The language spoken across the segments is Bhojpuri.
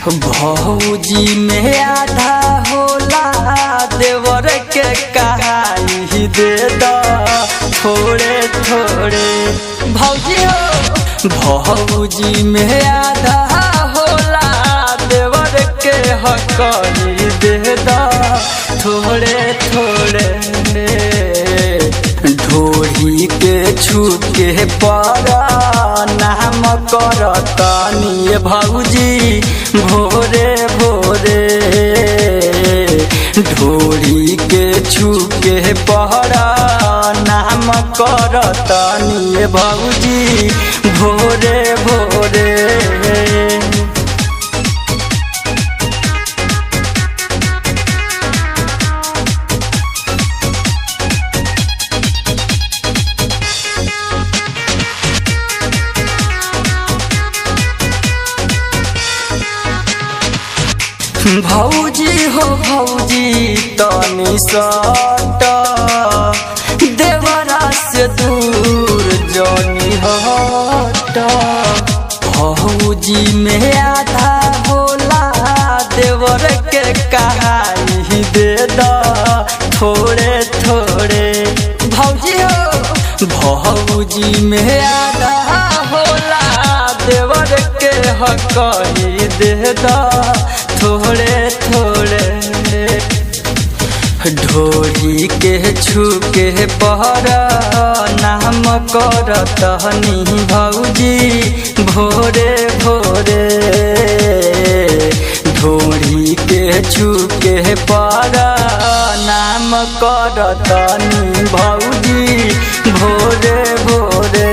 भौजी में आधा होला देवर के कहाई दे दो थोड़े थोड़े। भौजी हो भौजी में आधा होला देवर के हकई दे दो थोड़े थोड़े। ढोरी के छुके पर नाम करतनी भौजी भोरे भोरे। ढोरी के छुके पर नाम करतनी भौजी भोरे भोरे। भौजी हो भौजी तनी सट देवरा से दूर जनी हट। भौजी में आधा होला देवर के कहाई दे दो थोड़े थोड़े। भौजी हो भौजी में आधा होला देवर के हकई दे दो थोड़े थोड़े। ढोरी के छुके पर नाम करतनी भौजी भोरे भोरे। ढोरी के छुके पर नाम करतनी भौजी भोरे भोरे।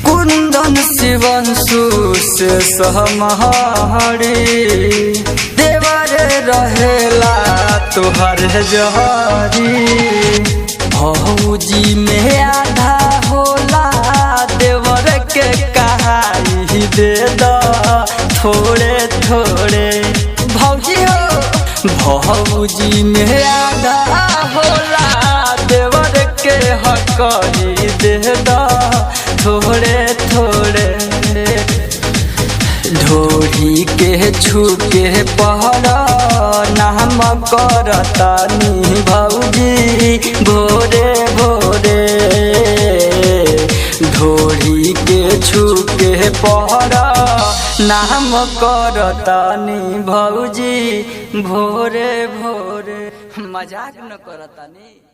कुंदन शिवंशु से सहमहरी देवर रहेला तुहर जहरी। भौजी में आधा होला देवर के कहाई दे दो थोड़े थोड़े। भौजी हो भौजी में आधा होला देवर के हकई दे दो थोड़े थोड़े। ढोरी के छुके पर नाम करतनी भौजी भोरे भोरे। ढोरी के छुके पर नाम करतनी भौजी भोरे भोरे। मजाक न करतनी।